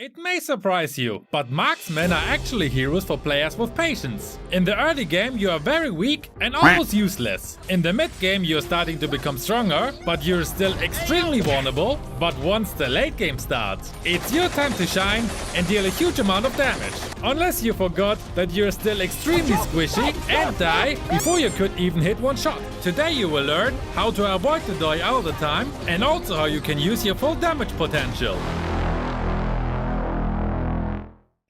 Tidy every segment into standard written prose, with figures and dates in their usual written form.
It may surprise you, but marksmen are actually heroes for players with patience. In the early game you are very weak and almost useless. In the mid game you are starting to become stronger, but you're still extremely vulnerable. But once the late game starts, it's your time to shine and deal a huge amount of damage. Unless you forgot that you're still extremely squishy and die before you could even hit one shot. Today you will learn how to avoid to die all the time and also how you can use your full damage potential.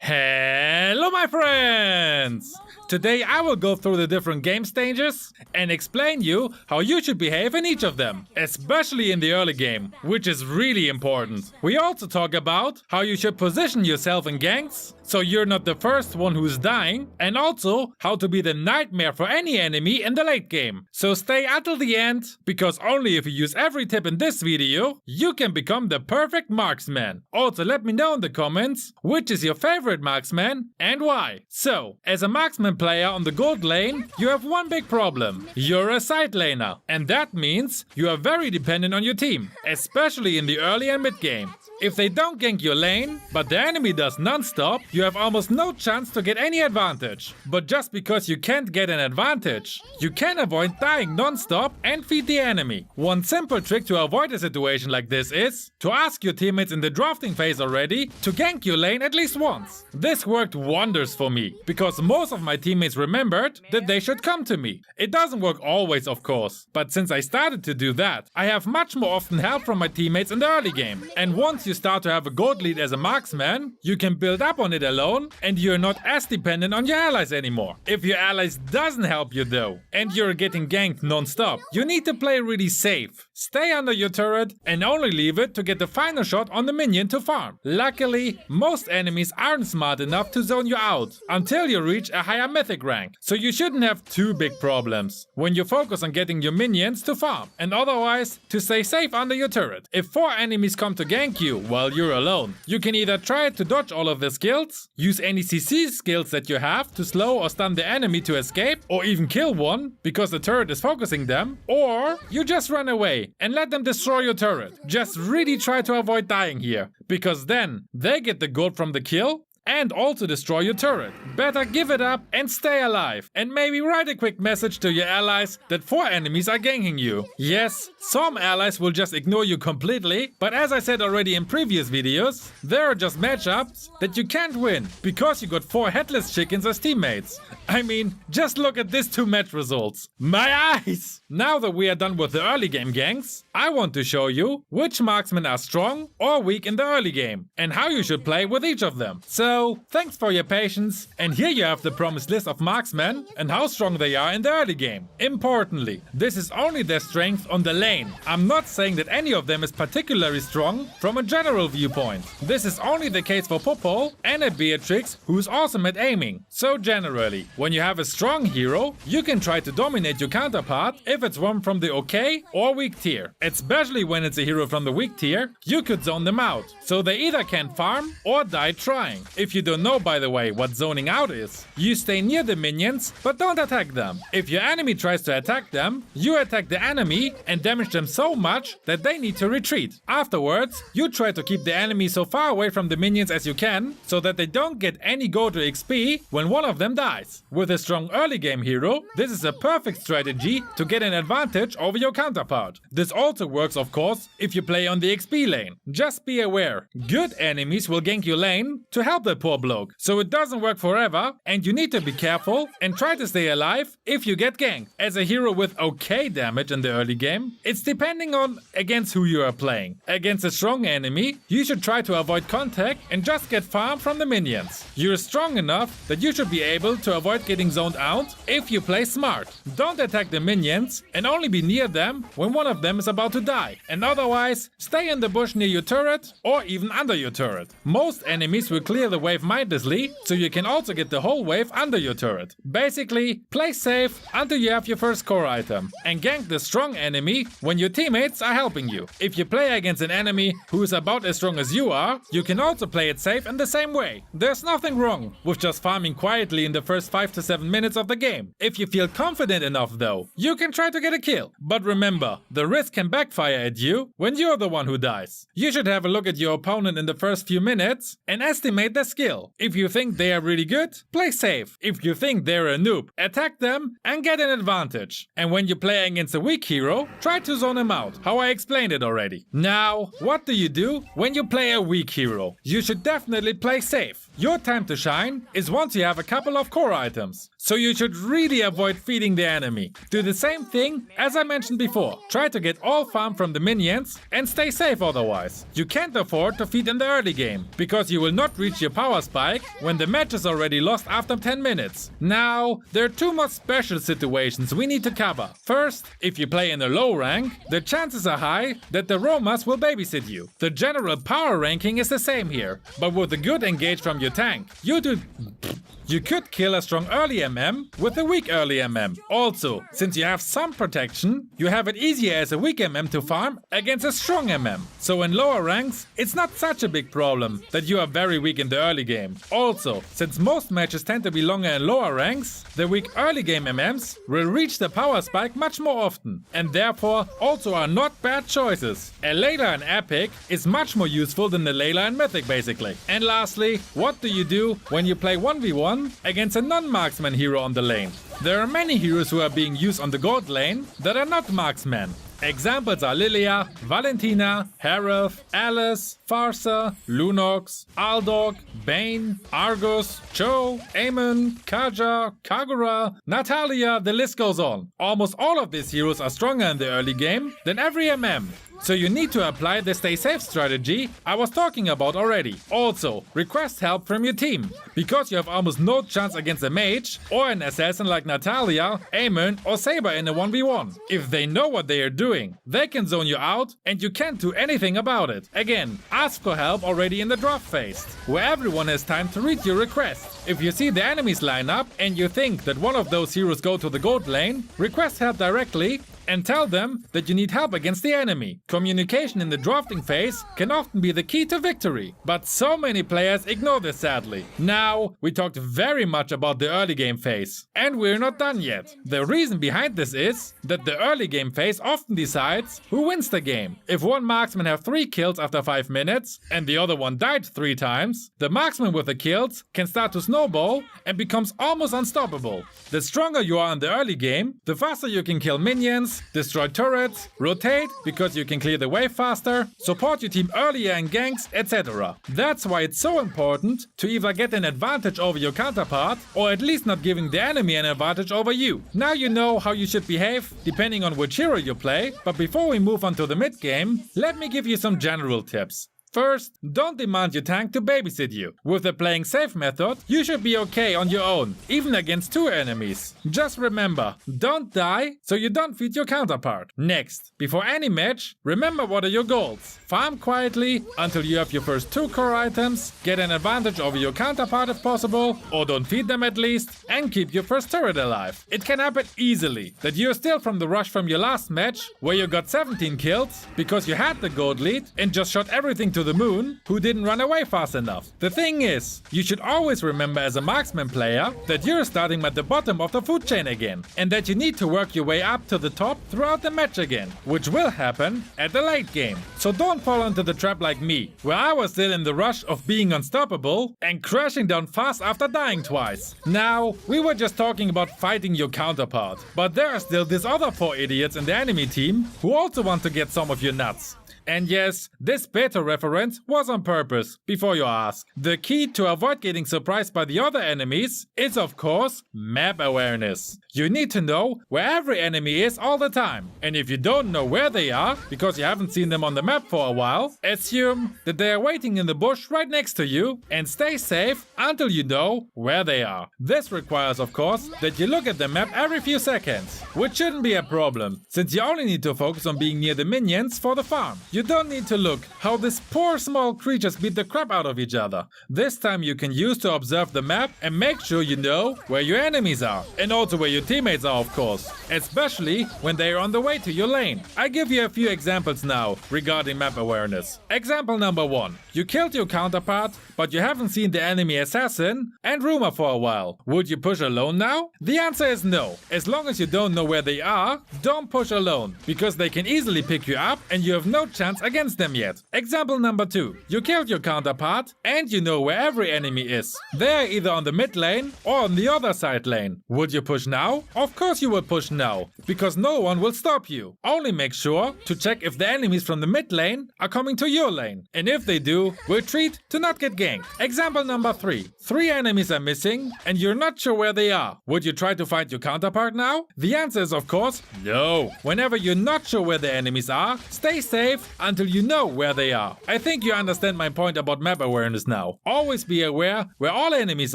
Hello my friends! Today I will go through the different game stages and explain you how you should behave in each of them, especially in the early game, which is really important. We also talk about how you should position yourself in ganks so you're not the first one who's dying, and also how to be the nightmare for any enemy in the late game. So stay until the end, because only if you use every tip in this video, you can become the perfect marksman. Also let me know in the comments which is your favorite marksman and why. So, as a marksman player on the gold lane, you have one big problem. You're a side laner, and that means you are very dependent on your team, especially in the early and mid game. If they don't gank your lane, but the enemy does non-stop, you have almost no chance to get any advantage. But just because you can't get an advantage, you can avoid dying non-stop and feed the enemy. One simple trick to avoid a situation like this is to ask your teammates in the drafting phase already to gank your lane at least once. This worked wonders for me, because most of my teammates remembered that they should come to me. It doesn't work always, of course, but since I started to do that, I have much more often help from my teammates in the early game. And once you start to have a gold lead as a marksman, you can build up on it alone and you're not as dependent on your allies anymore. If your allies doesn't help you though, and you're getting ganked non-stop, you need to play really safe. Stay under your turret and only leave it to get the final shot on the minion to farm. Luckily, most enemies aren't smart enough to zone you out until you reach a higher mythic rank, so you shouldn't have too big problems when you focus on getting your minions to farm, and otherwise to stay safe under your turret. If 4 enemies come to gank you while you're alone, you can either try to dodge all of their skills, use any CC skills that you have to slow or stun the enemy to escape, or even kill one because the turret is focusing them, or you just run away and let them destroy your turret. Just really try to avoid dying here, because then they get the gold from the kill and also destroy your turret. Better give it up and stay alive, and maybe write a quick message to your allies that 4 enemies are ganking you. Yes, some allies will just ignore you completely, but as I said already in previous videos, there are just matchups that you can't win because you got 4 headless chickens as teammates. I mean, just look at these 2 match results. My eyes! Now that we are done with the early game ganks, I want to show you which marksmen are strong or weak in the early game, and how you should play with each of them. So, thanks for your patience, and here you have the promised list of marksmen and how strong they are in the early game. Importantly, this is only their strength on the lane. I'm not saying that any of them is particularly strong from a general viewpoint. This is only the case for Popo and a Beatrix who's awesome at aiming. So generally, when you have a strong hero, you can try to dominate your counterpart if it's one from the okay or weak tier. Especially when it's a hero from the weak tier, you could zone them out, so they either can't farm or die trying. If you don't know, by the way, what zoning out is, you stay near the minions but don't attack them. If your enemy tries to attack them, you attack the enemy and damage them so much that they need to retreat. Afterwards, you try to keep the enemy so far away from the minions as you can, so that they don't get any go to XP when one of them dies. With a strong early game hero, this is a perfect strategy to get an advantage over your counterpart. This also works, of course, if you play on the XP lane. Just be aware, good enemies will gank your lane to help that poor bloke, so it doesn't work forever and you need to be careful and try to stay alive if you get ganked. As a hero with okay damage in the early game, it's depending on against who you are playing. Against a strong enemy, you should try to avoid contact and just get farm from the minions. You're strong enough that you should be able to avoid getting zoned out if you play smart. Don't attack the minions and only be near them when one of them is about to die, and otherwise stay in the bush near your turret or even under your turret. Most enemies will clear the wave mindlessly, so you can also get the whole wave under your turret. Basically, play safe until you have your first core item and gank the strong enemy when your teammates are helping you. If you play against an enemy who is about as strong as you are, you can also play it safe in the same way. There's nothing wrong with just farming quietly in the first 5 to 7 minutes of the game. If you feel confident enough though, you can try to get a kill. But remember, the risk can can backfire at you when you're the one who dies. You should have a look at your opponent in the first few minutes and estimate their skill. If you think they are really good, play safe. If you think they're a noob, attack them and get an advantage. And when you're playing against a weak hero, try to zone him out, how I explained it already. Now, what do you do when you play a weak hero? You should definitely play safe. Your time to shine is once you have a couple of core items. So you should really avoid feeding the enemy. Do the same thing as I mentioned before. Try to get all farm from the minions and stay safe otherwise. You can't afford to feed in the early game, because you will not reach your power spike when the match is already lost after 10 minutes. Now, there are two more special situations we need to cover. First, if you play in a low rank, the chances are high that the roamers will babysit you. The general power ranking is the same here, but with a good engage from your tank, you could kill a strong early MM with a weak early MM. Also, since you have some protection, you have it easier as a weak MM to farm against a strong MM. So in lower ranks, it's not such a big problem that you are very weak in the early game. Also, since most matches tend to be longer in lower ranks, the weak early game MMs will reach the power spike much more often, and therefore also are not bad choices. A Layla in Epic is much more useful than the Layla in Mythic basically. And lastly, what do you do when you play 1v1 against a non-marksman hero on the lane? There are many heroes who are being used on the gold lane that are not marksmen. Examples are Lilia, Valentina, Harith, Alice, Farsa, Lunox, Aldog, Bane, Argus, Cho, Aemon, Kaja, Kagura, Natalia, the list goes on. Almost all of these heroes are stronger in the early game than every MM. So you need to apply the stay safe strategy I was talking about already. Also, request help from your team, because you have almost no chance against a mage or an assassin like Natalia, Aemon or Saber in a 1v1. If they know what they are doing, they can zone you out and you can't do anything about it. Again, ask for help already in the draft phase, where everyone has time to read your request. If you see the enemies line up and you think that one of those heroes go to the gold lane, request help directly and tell them that you need help against the enemy. Communication in the drafting phase can often be the key to victory, but so many players ignore this sadly. Now, we talked very much about the early game phase, and we're not done yet. The reason behind this is that the early game phase often decides who wins the game. If one marksman have 3 kills after 5 minutes and the other one died 3 times, the marksman with the kills can start to snowball and becomes almost unstoppable. The stronger you are in the early game, the faster you can kill minions, destroy turrets, rotate because you can clear the way faster, support your team earlier in ganks, etc. That's why it's so important to either get an advantage over your counterpart or at least not giving the enemy an advantage over you. Now you know how you should behave depending on which hero you play, but before we move on to the mid game, let me give you some general tips. First, don't demand your tank to babysit you. With the playing safe method, you should be okay on your own, even against 2 enemies. Just remember, don't die so you don't feed your counterpart. Next, before any match, remember what are your goals. Farm quietly until you have your first 2 core items, get an advantage over your counterpart if possible, or don't feed them at least, and keep your first turret alive. It can happen easily that you're still from the rush from your last match, where you got 17 kills, because you had the gold lead and just shot everything to the moon, who didn't run away fast enough. The thing is, you should always remember as a marksman player that you're starting at the bottom of the food chain again, and that you need to work your way up to the top throughout the match again, which will happen at the late game. So don't fall into the trap like me, where I was still in the rush of being unstoppable and crashing down fast after dying twice. Now, we were just talking about fighting your counterpart, but there are still these other 4 idiots in the enemy team who also want to get some of your nuts. And yes, this beta reference was on purpose, before you ask. The key to avoid getting surprised by the other enemies is of course map awareness. You need to know where every enemy is all the time. And if you don't know where they are, because you haven't seen them on the map for a while, assume that they are waiting in the bush right next to you and stay safe until you know where they are. This requires of course that you look at the map every few seconds, which shouldn't be a problem, since you only need to focus on being near the minions for the farm. you don't need to look how these poor small creatures beat the crap out of each other. This time you can use to observe the map and make sure you know where your enemies are. And also where your teammates are, of course. Especially when they are on the way to your lane. I give you a few examples now regarding map awareness. Example number 1. You killed your counterpart, but you haven't seen the enemy assassin and rumor for a while. Would you push alone now? The answer is no. As long as you don't know where they are, don't push alone, because they can easily pick you up and you have no chance against them yet. Example number 2. You killed your counterpart and you know where every enemy is. They are either on the mid lane or on the other side lane. Would you push now? Of course you would push now, because no one will stop you. Only make sure to check if the enemies from the mid lane are coming to your lane. And if they do, retreat to not get ganked. Example number 3. 3 enemies are missing and you're not sure where they are. Would you try to find your counterpart now? The answer is of course no. Whenever you're not sure where the enemies are, stay safe until you know where they are. I think you understand my point about map awareness now. Always be aware where all enemies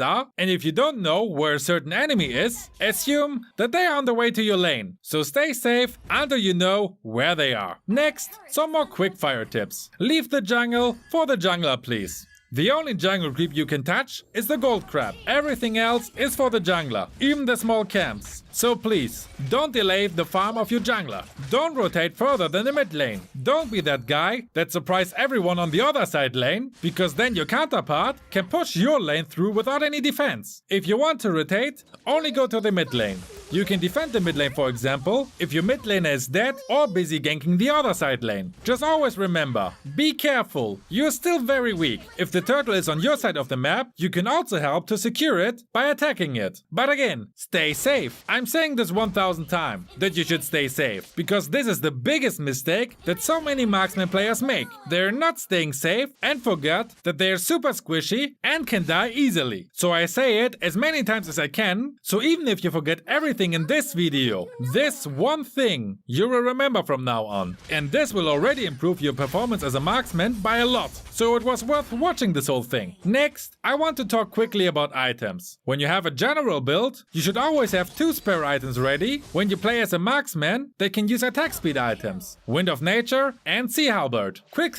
are, and if you don't know where a certain enemy is, assume that they are on the way to your lane. So stay safe until you know where they are. Next, some more quick fire tips. Leave the jungle for the jungler, please. The only jungle creep you can touch is the gold crab. Everything else is for the jungler, even the small camps. So please, don't delay the farm of your jungler. Don't rotate further than the mid lane. Don't be that guy that surprises everyone on the other side lane, because then your counterpart can push your lane through without any defense. If you want to rotate, only go to the mid lane. You can defend the mid lane, for example, if your mid laner is dead or busy ganking the other side lane. Just always remember, be careful, you're still very weak. If the turtle is on your side of the map, you can also help to secure it by attacking it. But again, stay safe. I'm saying this 1000 times, that you should stay safe, because this is the biggest mistake that so many marksman players make. They're not staying safe and forget that they're super squishy and can die easily. So I say it as many times as I can, so even if you forget everything in this video, this one thing you will remember from now on. And this will already improve your performance as a marksman by a lot. So it was worth watching this whole thing. Next, I want to talk quickly about items. When you have a general build, you should always have 2 spare items ready. When you play as a marksman, they can use attack speed items. Wind of Nature and Sea Halberd. Quick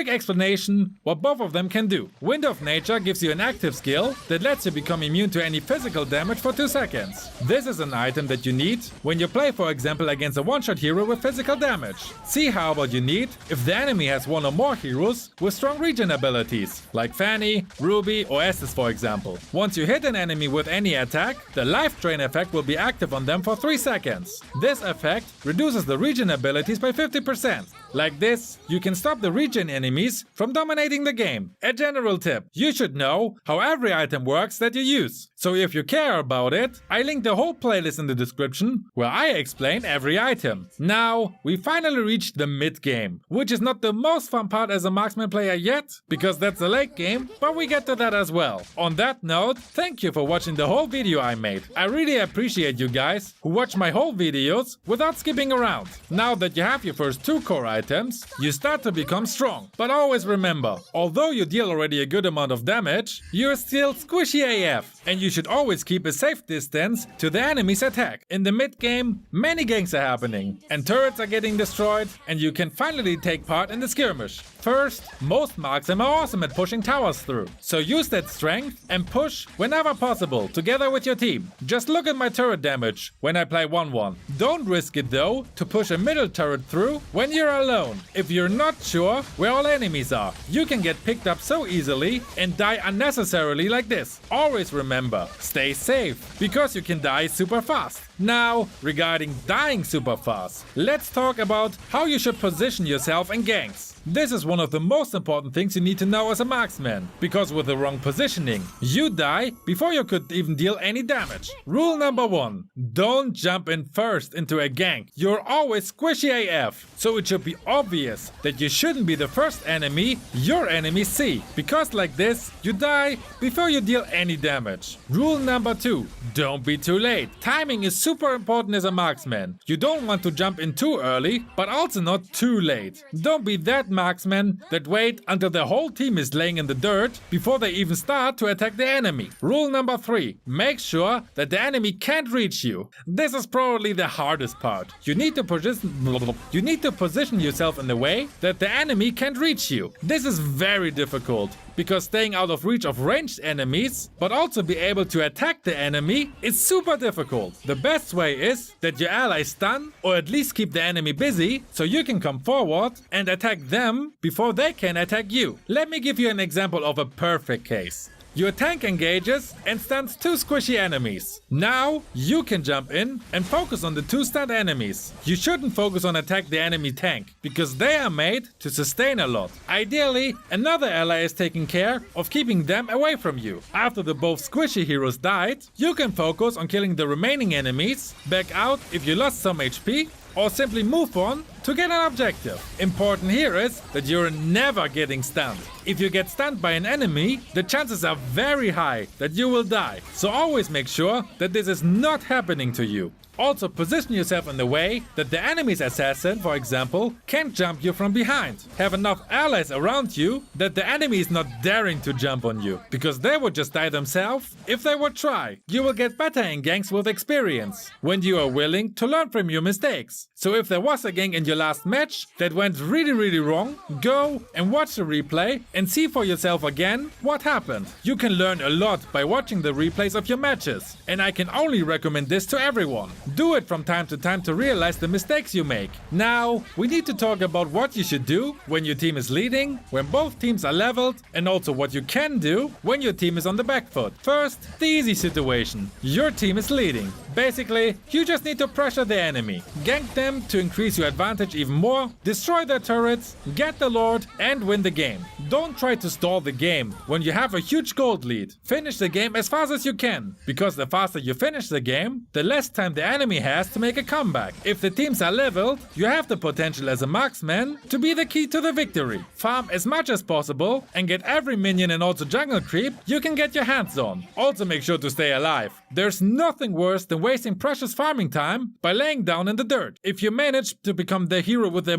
explanation what both of them can do. Wind of Nature gives you an active skill that lets you become immune to any physical damage for 2 seconds. This is an item that you need when you play, for example, against a one-shot hero with physical damage. Sea Halberd you need if the enemy has 1 or more heroes with strong regen abilities, like Fanny, Ruby or Estes, for example. Once you hit an enemy with any attack, the life drain effect will be active on them for 3 seconds. This effect reduces the regen abilities by 50%. Like this, you can stop the regen enemies from dominating the game. A general tip, you should know how every item works that you use. So if you care about it, I link the whole playlist in the description where I explain every item. Now, we finally reached the mid game, which is not the most fun part as a marksman player yet, because that's the late game, but we get to that as well. On that note, thank you for watching the whole video I made. I really appreciate you guys who watch my whole videos without skipping around. Now that you have your first 2 core items, you start to become strong. But always remember, although you deal already a good amount of damage, you're still squishy AF, and you should always keep a safe distance to the enemy's attack. In the mid game, many ganks are happening, and turrets are getting destroyed, and you can finally take part in the skirmish. First, most marksmen are awesome at pushing towers through, so use that strength and push whenever possible together with your team. Just look at my turret damage when I play 1-1. Don't risk it though to push a middle turret through when you're alone. If you're not sure where all enemies are, you can get picked up so easily and die unnecessarily like this. Always remember, stay safe, because you can die super fast. Now, regarding dying super fast, let's talk about how you should position yourself in ganks. This is one of the most important things you need to know as a marksman, because with the wrong positioning, you die before you could even deal any damage. Rule number 1, don't jump in first into a gank. You're always squishy AF, so it should be obvious that you shouldn't be the first enemy your enemies see, because like this, you die before you deal any damage. Rule number 2, don't be too late. Timing is super important as a marksman. You don't want to jump in too early, but also not too late. Don't be that marksmen that wait until their whole team is laying in the dirt before they even start to attack the enemy. Rule number 3. Make sure that the enemy can't reach you. This is probably the hardest part. You need to position yourself in a way that the enemy can't reach you. This is very difficult, because staying out of reach of ranged enemies, but also be able to attack the enemy, is super difficult. The best way is that your allies stun, or at least keep the enemy busy, so you can come forward and attack them before they can attack you. Let me give you an example of a perfect case. Your tank engages and stuns 2 squishy enemies. Now, you can jump in and focus on the 2 stunned enemies. You shouldn't focus on attack the enemy tank, because they are made to sustain a lot. Ideally, another ally is taking care of keeping them away from you. After the both squishy heroes died, you can focus on killing the remaining enemies, back out if you lost some HP, or simply move on to get an objective. Important here is that you're never getting stunned. If you get stunned by an enemy, the chances are very high that you will die. So always make sure that this is not happening to you. Also position yourself in a way that the enemy's assassin, for example, can't jump you from behind. Have enough allies around you that the enemy is not daring to jump on you, because they would just die themselves if they would try. You will get better in ganks with experience, when you are willing to learn from your mistakes. So if there was a gank in your last match that went really wrong, go and watch the replay and see for yourself again what happened. You can learn a lot by watching the replays of your matches, and I can only recommend this to everyone. Do it from time to time to realize the mistakes you make. Now, we need to talk about what you should do when your team is leading, when both teams are leveled, and also what you can do when your team is on the back foot. First, the easy situation. Your team is leading. Basically, you just need to pressure the enemy. Gank them to increase your advantage even more, destroy their turrets, get the Lord, and win the game. Don't try to stall the game when you have a huge gold lead. Finish the game as fast as you can, because the faster you finish the game, the less time the enemy has to make a comeback. If the teams are leveled, you have the potential as a marksman to be the key to the victory. Farm as much as possible and get every minion and also jungle creep you can get your hands on. Also make sure to stay alive. There's nothing worse than wasting precious farming time by laying down in the dirt. If you manage to become the hero with the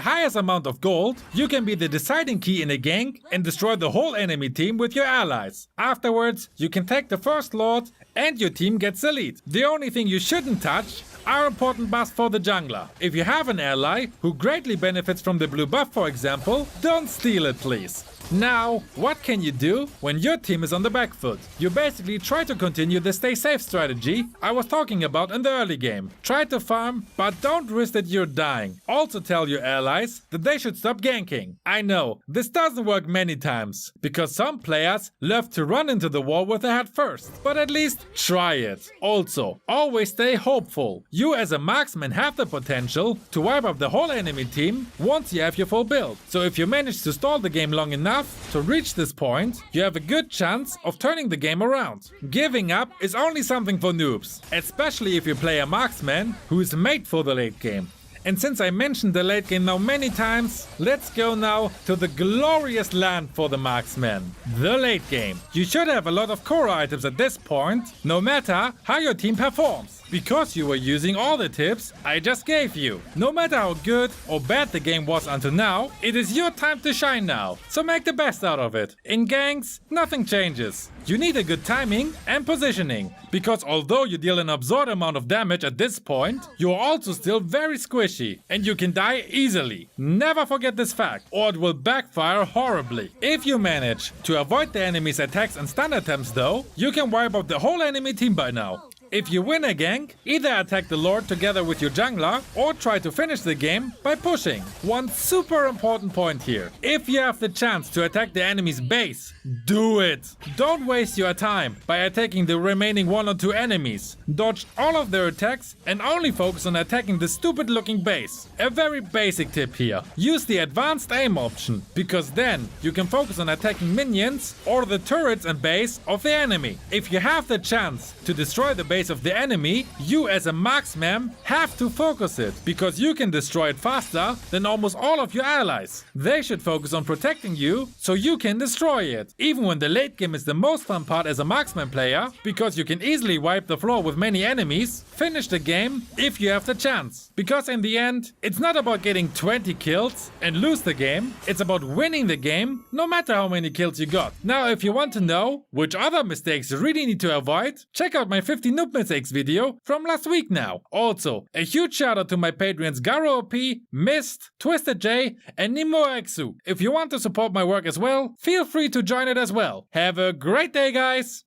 highest amount of gold, you can be the deciding key in a gank and destroy the whole enemy team with your allies. Afterwards, you can take the first Lord and your team gets the lead. The only thing you shouldn't touch are important buffs for the jungler. If you have an ally who greatly benefits from the blue buff, for example, don't steal it, please. Now, what can you do when your team is on the back foot? You basically try to continue the stay safe strategy I was talking about in the early game. Try to farm, but don't risk that you're dying. Also tell your allies that they should stop ganking. I know, this doesn't work many times, because some players love to run into the wall with their head first. But at least try it. Also, always stay hopeful. You as a marksman have the potential to wipe up the whole enemy team once you have your full build. So if you manage to stall the game long enough to reach this point, you have a good chance of turning the game around. Giving up is only something for noobs, especially if you play a marksman who is made for the late game. And since I mentioned the late game now many times, let's go now to the glorious land for the marksman, the late game. You should have a lot of core items at this point, no matter how your team performs, because you were using all the tips I just gave you. No matter how good or bad the game was until now, it is your time to shine now, so make the best out of it. In ganks, nothing changes. You need a good timing and positioning, because although you deal an absurd amount of damage at this point, you are also still very squishy, and you can die easily. Never forget this fact, or it will backfire horribly. If you manage to avoid the enemy's attacks and stun attempts though, you can wipe out the whole enemy team by now. If you win a gank, either attack the Lord together with your jungler or try to finish the game by pushing. One super important point here. If you have the chance to attack the enemy's base, do it! Don't waste your time by attacking the remaining 1 or 2 enemies. Dodge all of their attacks and only focus on attacking the stupid looking base. A very basic tip here. Use the advanced aim option, because then you can focus on attacking minions or the turrets and base of the enemy. If you have the chance to destroy the base base of the enemy, you as a marksman have to focus it, because you can destroy it faster than almost all of your allies. They should focus on protecting you so you can destroy it. Even when the late game is the most fun part as a marksman player, because you can easily wipe the floor with many enemies, finish the game if you have the chance. Because in the end, it's not about getting 20 kills and lose the game, it's about winning the game no matter how many kills you got. Now if you want to know which other mistakes you really need to avoid, check out my 50 noob mistakes video from last week now. Also, a huge shout out to my patrons Garo OP, Mist, Twisted J and Nemo Exu. If you want to support my work as well, feel free to join it as well. Have a great day guys!